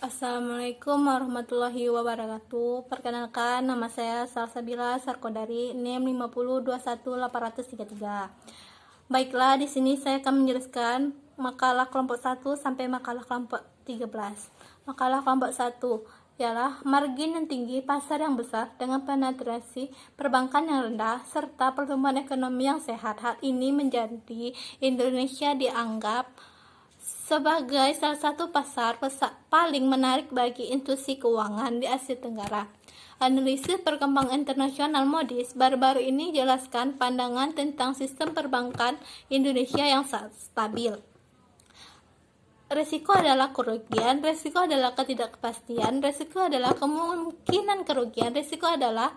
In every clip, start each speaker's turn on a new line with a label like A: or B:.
A: Assalamualaikum warahmatullahi wabarakatuh. Perkenalkan, nama saya Salsabila Sarkodari, NIM 5021833. Baiklah, di sini saya akan menjelaskan makalah kelompok 1 sampai makalah kelompok 13. Makalah kelompok 1 ialah margin yang tinggi, pasar yang besar dengan penetrasi perbankan yang rendah serta pertumbuhan ekonomi yang sehat. Hal ini menjadi Indonesia dianggap sebagai salah satu pasar paling menarik bagi institusi keuangan di Asia Tenggara. Analisis perkembangan internasional Moody's baru-baru ini jelaskan pandangan tentang sistem perbankan Indonesia yang stabil. Risiko adalah kerugian, risiko adalah ketidakpastian, risiko adalah kemungkinan kerugian, risiko adalah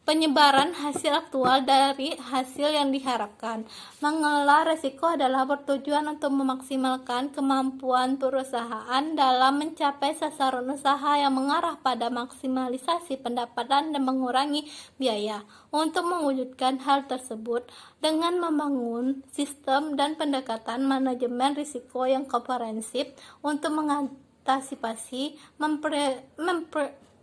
A: penyebaran hasil aktual dari hasil yang diharapkan. Mengelola risiko adalah bertujuan untuk memaksimalkan kemampuan perusahaan dalam mencapai sasaran usaha yang mengarah pada maksimalisasi pendapatan dan mengurangi biaya. Untuk mewujudkan hal tersebut, dengan membangun sistem dan pendekatan manajemen risiko yang komprehensif untuk mengantisipasi,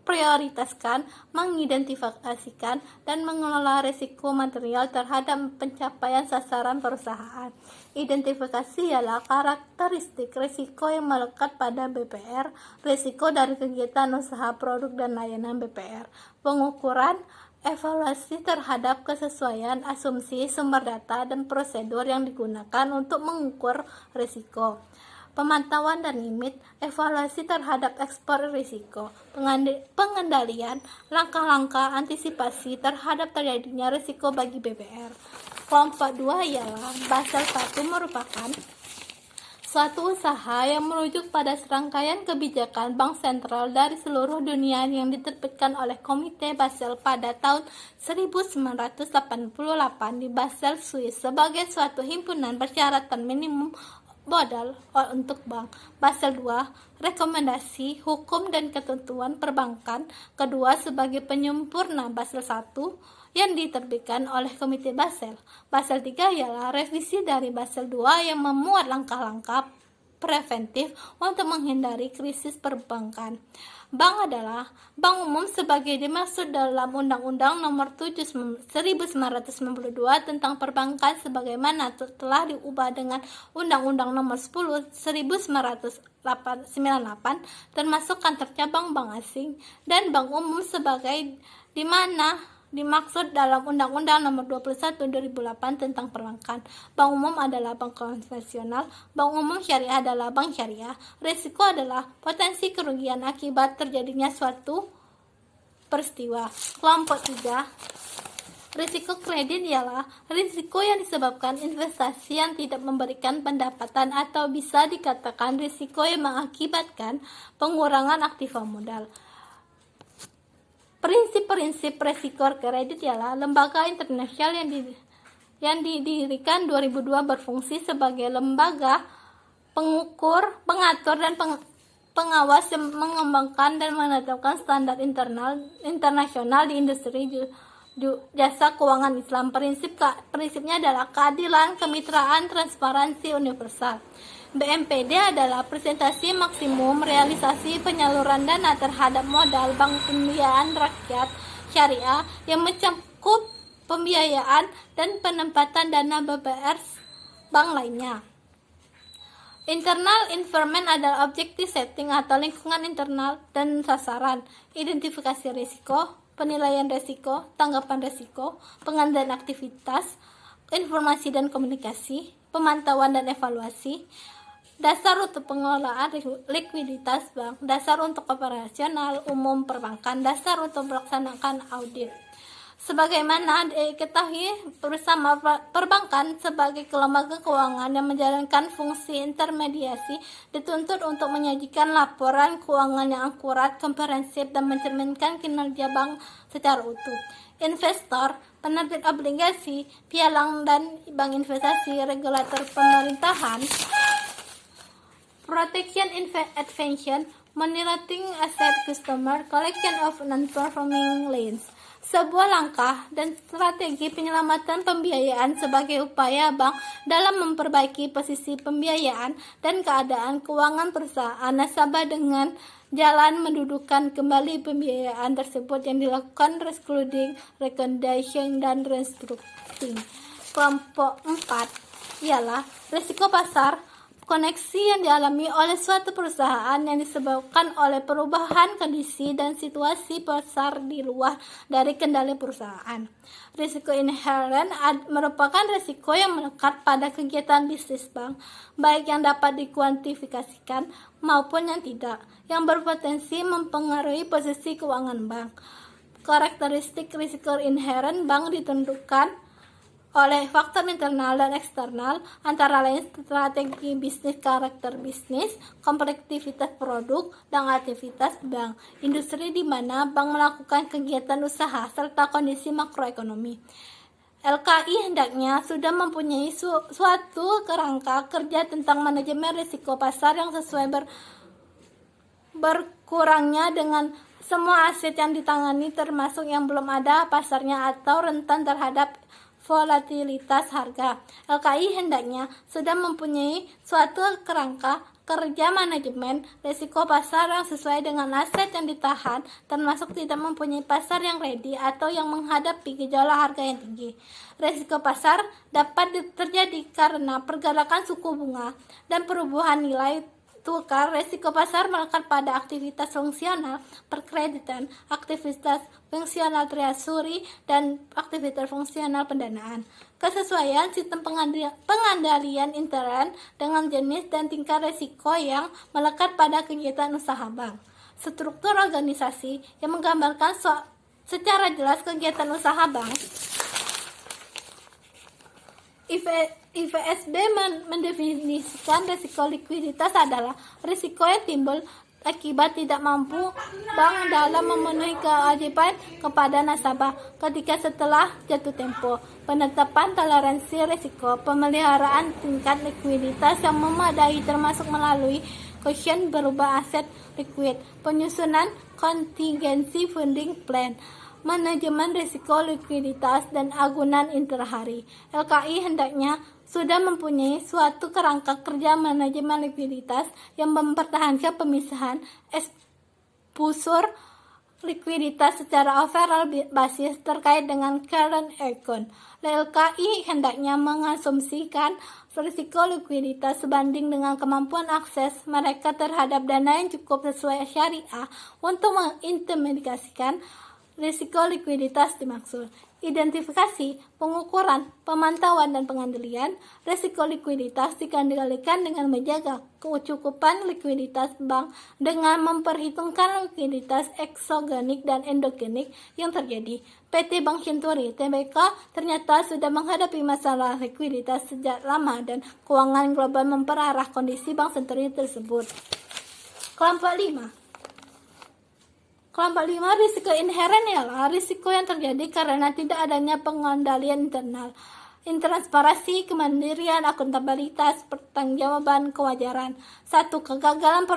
A: prioritaskan, mengidentifikasikan, dan mengelola risiko material terhadap pencapaian sasaran perusahaan. Identifikasi ialah karakteristik risiko yang melekat pada BPR, risiko dari kegiatan usaha produk dan layanan BPR. Pengukuran, evaluasi terhadap kesesuaian asumsi sumber data dan prosedur yang digunakan untuk mengukur risiko. Pemantauan dan limit, evaluasi terhadap ekspor risiko, pengendalian, langkah-langkah antisipasi terhadap terjadinya risiko bagi BPR. Kelompok 2 ialah Basel 1 merupakan suatu usaha yang merujuk pada serangkaian kebijakan bank sentral dari seluruh dunia yang diterbitkan oleh Komite Basel pada tahun 1988 di Basel, Swiss sebagai suatu himpunan persyaratan minimum modal untuk bank. Basel 2, rekomendasi, hukum dan ketentuan perbankan. Kedua, sebagai penyempurna Basel 1 yang diterbitkan oleh Komite Basel. Basel 3 ialah revisi dari Basel 2 yang memuat langkah-langkah preventif untuk menghindari krisis perbankan. Bank adalah bank umum sebagai dimaksud dalam Undang-Undang Nomor 7 1992 tentang perbankan sebagaimana telah diubah dengan Undang-Undang Nomor 10 1998 termasuk kantor cabang bank asing, dan bank umum sebagai di mana dimaksud dalam Undang-Undang Nomor 21 2008 tentang perbankan. Bank umum adalah bank konvensional, bank umum syariah adalah bank syariah. Risiko adalah potensi kerugian akibat terjadinya suatu peristiwa. Kelompok 3, risiko kredit ialah risiko yang disebabkan investasi yang tidak memberikan pendapatan atau bisa dikatakan risiko yang mengakibatkan pengurangan aktiva modal. Prinsip-prinsip risiko kredit ialah lembaga internasional yang didirikan 2002 berfungsi sebagai lembaga pengukur, pengatur, dan pengawas yang mengembangkan dan menetapkan standar internasional di industri jasa keuangan Islam. Prinsipnya adalah keadilan, kemitraan, transparansi, universal. BMPD adalah presentasi maksimum realisasi penyaluran dana terhadap modal bank pembiayaan rakyat syariah yang mencakup pembiayaan dan penempatan dana BPR bank lainnya. Internal environment adalah objective setting atau lingkungan internal dan sasaran, identifikasi risiko, penilaian risiko, tanggapan risiko, pengendalian aktivitas, informasi dan komunikasi, pemantauan dan evaluasi, dasar untuk pengelolaan likuiditas bank, dasar untuk operasional umum perbankan, dasar untuk melaksanakan audit. Sebagaimana diketahui bersama, perbankan sebagai lembaga keuangan yang menjalankan fungsi intermediasi dituntut untuk menyajikan laporan keuangan yang akurat, komprehensif, dan mencerminkan kinerja bank secara utuh. Investor, penerbit obligasi, pialang dan bank investasi, regulator pemerintahan, protection intervention, monitoring asset customer, collection of non-performing loans. sebuah langkah dan strategi penyelamatan pembiayaan sebagai upaya bank dalam memperbaiki posisi pembiayaan dan keadaan keuangan perusahaan nasabah dengan jalan mendudukan kembali pembiayaan tersebut yang dilakukan restructuring, reconciliation, dan restructuring. Kelompok 4 ialah risiko pasar koneksi yang dialami oleh suatu perusahaan yang disebabkan oleh perubahan kondisi dan situasi pasar di luar dari kendali perusahaan. Risiko inherent merupakan risiko yang melekat pada kegiatan bisnis bank, baik yang dapat dikuantifikasikan maupun yang tidak, yang berpotensi mempengaruhi posisi keuangan bank. Karakteristik risiko inherent bank ditentukan oleh faktor internal dan eksternal, antara lain strategi bisnis, karakter bisnis, kompleksitas produk, dan aktivitas bank, industri di mana bank melakukan kegiatan usaha, serta kondisi makroekonomi. LKI hendaknya sudah mempunyai suatu kerangka kerja tentang manajemen risiko pasar yang sesuai berkurangnya dengan semua aset yang ditangani, termasuk yang belum ada pasarnya atau rentan terhadap volatilitas harga. LKI hendaknya sudah mempunyai suatu kerangka kerja manajemen risiko pasar yang sesuai dengan aset yang ditahan, termasuk tidak mempunyai pasar yang ready atau yang menghadapi gejolak harga yang tinggi. Risiko pasar dapat terjadi karena pergerakan suku bunga dan perubahan nilai tukar. Risiko pasar melekat pada aktivitas fungsional perkreditan, aktivitas fungsional treasury, dan aktivitas fungsional pendanaan. Kesesuaian sistem pengandalian intern dengan jenis dan tingkat risiko yang melekat pada kegiatan usaha bank. Struktur organisasi yang menggambarkan secara jelas kegiatan usaha bank. IFSB mendefinisikan risiko likuiditas adalah risiko yang timbul akibat tidak mampu bank dalam memenuhi kewajiban kepada nasabah ketika setelah jatuh tempo. Penetapan toleransi risiko, pemeliharaan tingkat likuiditas yang memadai termasuk melalui cushion berupa aset liquid, penyusunan contingency funding plan, manajemen risiko likuiditas, dan agunan interhari. LKI hendaknya sudah mempunyai suatu kerangka kerja manajemen likuiditas yang mempertahankan pemisahan exposure likuiditas secara overall basis terkait dengan current account. LKI hendaknya mengasumsikan risiko likuiditas sebanding dengan kemampuan akses mereka terhadap dana yang cukup sesuai syariah untuk mengintermediasikan risiko likuiditas dimaksud. Identifikasi, pengukuran, pemantauan, dan pengendalian risiko likuiditas dikendalikan dengan menjaga kecukupan likuiditas bank dengan memperhitungkan likuiditas eksogenik dan endogenik yang terjadi. PT Bank Senturi Tbk ternyata sudah menghadapi masalah likuiditas sejak lama dan keuangan global memperarah kondisi Bank Senturi tersebut. Kelompok 5, risiko inheren ialah risiko yang terjadi karena tidak adanya pengendalian internal, intransparansi, kemandirian, akuntabilitas, pertanggungjawaban, kewajaran. 1. Kegagalan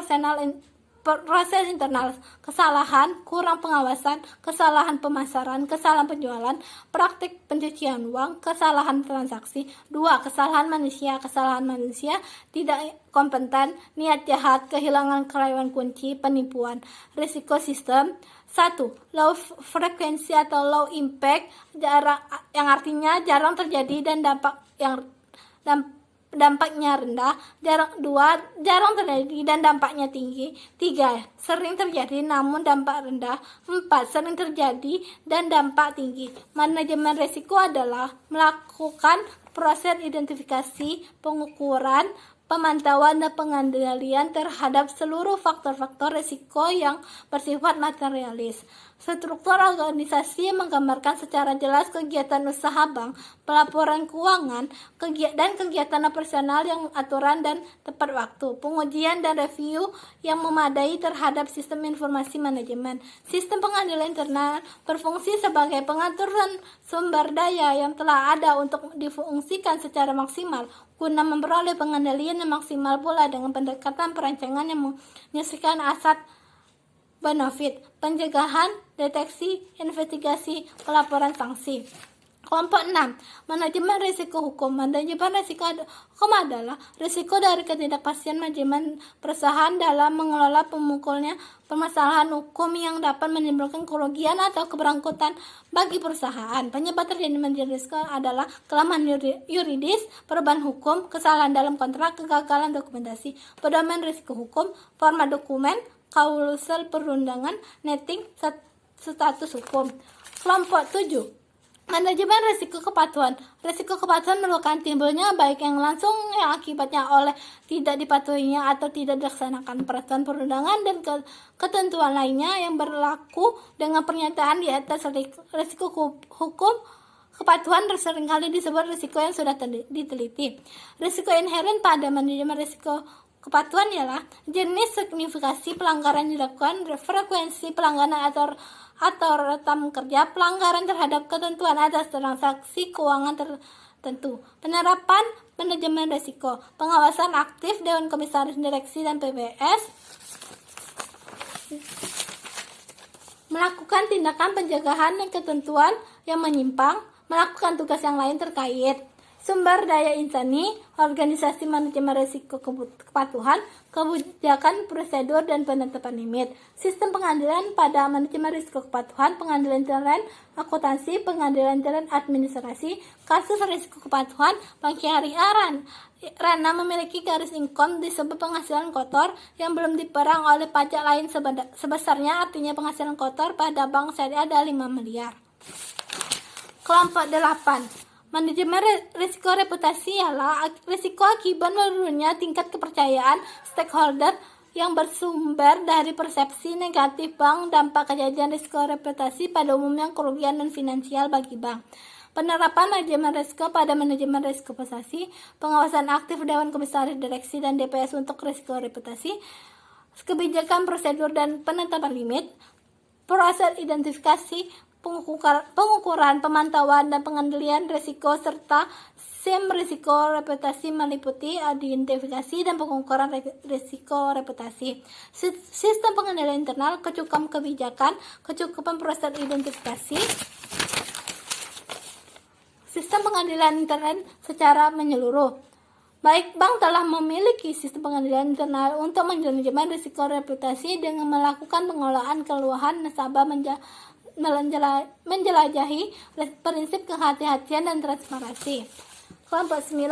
A: proses internal, kesalahan, kurang pengawasan, kesalahan pemasaran, kesalahan penjualan, praktik pencucian uang, kesalahan transaksi. 2. Kesalahan manusia, tidak kompeten, niat jahat, kehilangan karyawan kunci, penipuan. Risiko sistem. 1. Low frekuensi atau low impact, yang artinya jarang terjadi dan dampaknya rendah. 2. Jarang terjadi dan dampaknya tinggi. 3. Sering terjadi namun dampak rendah. 4. Sering terjadi dan dampak tinggi. Manajemen risiko adalah melakukan proses identifikasi, pengukuran, pemantauan, dan pengendalian terhadap seluruh faktor-faktor risiko yang bersifat materialis. Struktur organisasi menggambarkan secara jelas kegiatan usaha bank, pelaporan keuangan, dan kegiatan operasional yang aturan dan tepat waktu, pengujian dan review yang memadai terhadap sistem informasi manajemen. Sistem pengendalian internal berfungsi sebagai pengaturan sumber daya yang telah ada untuk difungsikan secara maksimal guna memperoleh pengendalian yang maksimal pula dengan pendekatan perancangan yang menyelesaikan benefit, pencegahan, deteksi, investigasi, pelaporan sanksi. Kelompok 6. Manajemen risiko hukum. Manajemen risiko hukum adalah risiko dari ketidakpastian manajemen perusahaan dalam mengelola pemukulnya permasalahan hukum yang dapat menimbulkan kerugian atau keberangkutan bagi perusahaan. Penyebab terjadi manajemen risiko adalah kelemahan yuridis, perubahan hukum, kesalahan dalam kontrak, kegagalan dokumentasi, pedoman risiko hukum, format dokumen, klausul perundangan, netting, status hukum. Kelompok 7. Manajemen risiko kepatuhan. Risiko kepatuhan merupakan timbulnya baik yang langsung yang akibatnya oleh tidak dipatuhinya atau tidak dilaksanakan peraturan perundangan dan ketentuan lainnya yang berlaku dengan pernyataan di atas. Risiko hukum kepatuhan seringkali disebut risiko yang sudah diteliti. Risiko inheren pada manajemen risiko kepatuhan ialah jenis signifikasi pelanggaran dilakukan, frekuensi pelanggaran atau rekam kerja, pelanggaran terhadap ketentuan atas transaksi keuangan tertentu, penerapan manajemen risiko, pengawasan aktif Dewan Komisaris Direksi dan PBS, melakukan tindakan pencegahan dan ketentuan yang menyimpang, melakukan tugas yang lain terkait. Sumber daya insani, organisasi manajemen risiko kepatuhan, kebijakan prosedur dan penetapan limit, sistem pengadilan pada manajemen risiko kepatuhan, pengadilan intern, akuntansi, pengadilan intern administrasi, kasus risiko kepatuhan, Bank Syariah Rana memiliki garis income disebut penghasilan kotor yang belum diperang oleh pajak lain sebesarnya, artinya penghasilan kotor pada Bank Syariah ada 5 miliar. Kelompok 8. Manajemen risiko reputasi ialah risiko akibat menurunnya tingkat kepercayaan stakeholder yang bersumber dari persepsi negatif bank. Dampak kejadian risiko reputasi pada umumnya kerugian dan finansial bagi bank. Penerapan manajemen risiko pada manajemen risiko reputasi, pengawasan aktif Dewan Komisaris Direksi dan DPS untuk risiko reputasi, kebijakan prosedur dan penetapan limit, proses identifikasi, pengukuran, pemantauan, dan pengendalian risiko serta SIM risiko reputasi meliputi identifikasi dan pengukuran risiko reputasi, sistem pengendalian internal, kecukupan kebijakan, kecukupan proses identifikasi, sistem pengendalian internal secara menyeluruh. Baik bank telah memiliki sistem pengadilan internal untuk manajemen risiko reputasi dengan melakukan pengelolaan keluhan nasabah menjelajahi prinsip kehati-hatian dan transparansi. Kelompok 9.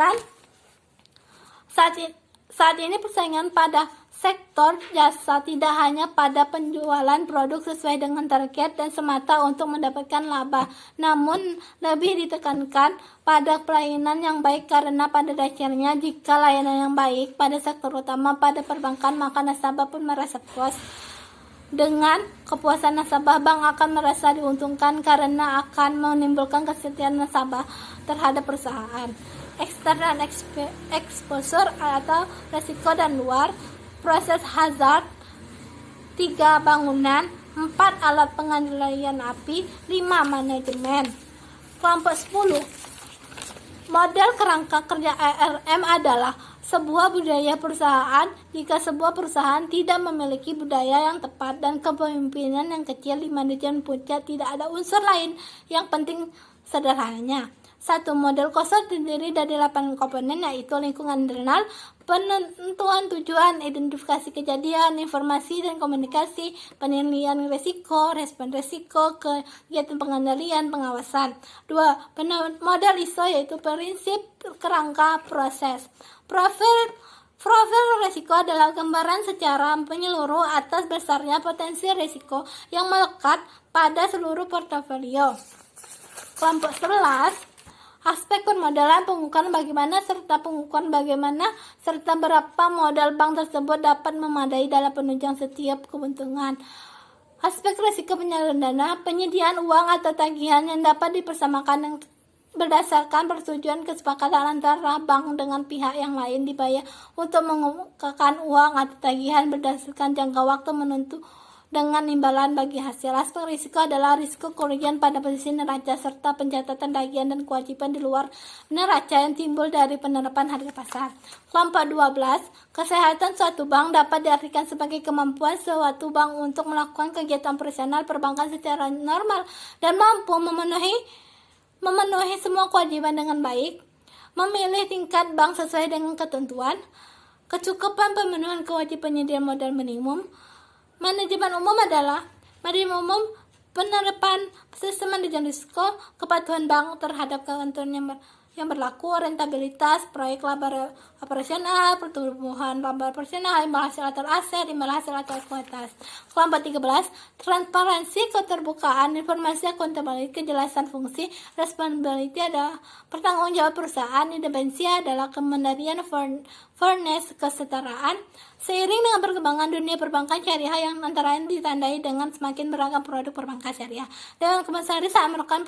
A: Saat ini persaingan pada sektor jasa tidak hanya pada penjualan produk sesuai dengan target dan semata untuk mendapatkan laba, namun lebih ditekankan pada pelayanan yang baik karena pada dasarnya jika layanan yang baik pada sektor utama pada perbankan maka nasabah pun merasa puas. Dengan kepuasan nasabah, bank akan merasa diuntungkan karena akan menimbulkan kesetiaan nasabah terhadap perusahaan. External exposure atau resiko dan luar, proses hazard, 3 bangunan, 4 alat pengendalian api, 5 manajemen. Kelompok 10. Model kerangka kerja ARM adalah sebuah budaya perusahaan. Jika sebuah perusahaan tidak memiliki budaya yang tepat dan kepemimpinan yang kecil di manajemen puncak, tidak ada unsur lain yang penting sederhananya. 1. Model COSO terdiri dari 8 komponen, yaitu lingkungan internal, penentuan tujuan, identifikasi kejadian, informasi dan komunikasi, penilaian risiko, respon risiko, kegiatan pengendalian, pengawasan. 2. Model ISO yaitu prinsip kerangka proses. Profil risiko adalah gambaran secara menyeluruh atas besarnya potensi risiko yang melekat pada seluruh portofolio. Kelompok 11. Aspek permodalan, pengukuran bagaimana serta berapa modal bank tersebut dapat memadai dalam penunjang setiap keuntungan. Aspek risiko penyaluran dana, penyediaan uang atau tagihan yang dapat dipersamakan berdasarkan persetujuan kesepakatan antara bank dengan pihak yang lain dibayar untuk mengumpulkan uang atau tagihan berdasarkan jangka waktu dengan imbalan bagi hasil. Aspek risiko adalah risiko kerugian pada posisi neraca serta pencatatan tagihan dan kewajiban di luar neraca yang timbul dari penerapan harga pasar. Kelompok 12, kesehatan suatu bank dapat diartikan sebagai kemampuan suatu bank untuk melakukan kegiatan operasional perbankan secara normal dan mampu memenuhi semua kewajiban dengan baik, memilih tingkat bank sesuai dengan ketentuan, kecukupan pemenuhan kewajiban penyedia modal minimum. Manajemen umum adalah penerapan sistem manajemen risiko, kepatuhan bank terhadap ketentuan yang berlaku, rentabilitas proyek laba operasional, pertumbuhan laba operasional, imbal hasil atau aset, imbal hasil atau ekuitas. Kelompok 13, transparansi, keterbukaan, informasi, accountability, kejelasan fungsi, responsibility adalah pertanggung jawab perusahaan, independensi adalah kemandirian, fairness, kesetaraan. Seiring dengan perkembangan dunia perbankan syariah yang antara lain ditandai dengan semakin beragam produk perbankan syariah dengan kemasan saat melakukan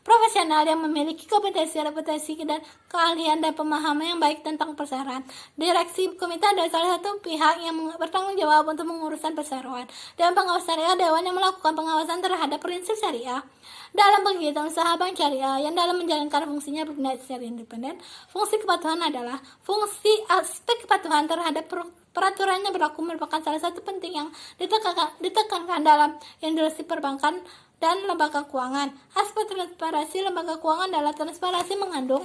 A: profesional yang memiliki kompetensi, reputasi, dan keahlian dan pemahaman yang baik tentang perseroan. Direksi komite adalah salah satu pihak yang bertanggung jawab untuk mengurusan perseroan. Dewan pengawas syariah, dewan yang melakukan pengawasan terhadap prinsip syariah dalam kegiatan usaha bank syariah yang dalam menjalankan fungsinya bertindak secara independen. Fungsi kepatuhan adalah fungsi aspek kepatuhan terhadap peraturan yang berlaku merupakan salah satu penting yang ditekankan dalam industri perbankan dan lembaga keuangan. Aspek transparansi lembaga keuangan adalah transparansi mengandung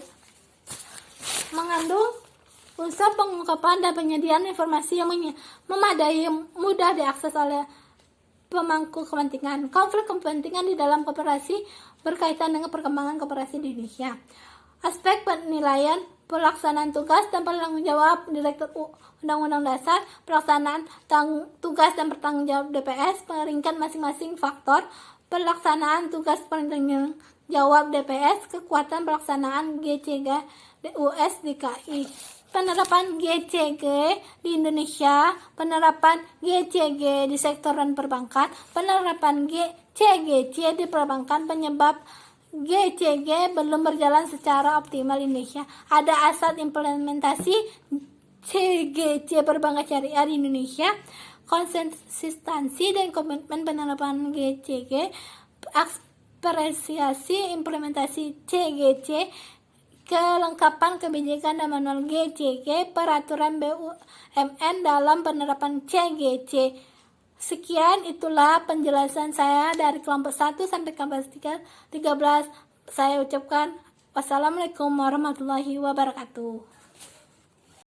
A: unsur pengungkapan dan penyediaan informasi yang memadai, mudah diakses oleh pemangku kepentingan. Konflik kepentingan di dalam koperasi berkaitan dengan perkembangan koperasi di Indonesia. Aspek penilaian, pelaksanaan tugas dan pertanggung jawab Direktur Undang-Undang Dasar, pelaksanaan tugas dan pertanggung jawab DPS, peringkat masing-masing faktor, pelaksanaan tugas pertanggung jawab DPS, kekuatan pelaksanaan GCG DUS DKI. Penerapan GCG di Indonesia, penerapan GCG di sektor perbankan, penerapan GCGC di perbankan, penyebab GCG belum berjalan secara optimal di Indonesia. Ada asas implementasi CGC perbankan syariah di Indonesia, konsistensi dan komitmen penerapan GCG, apresiasi implementasi CGC, kelengkapan kebijakan dan manual GCG, peraturan BUMN dalam penerapan CGC. Sekian, itulah penjelasan saya dari kelompok 1 sampai kelompok 13. Saya ucapkan wassalamualaikum warahmatullahi wabarakatuh.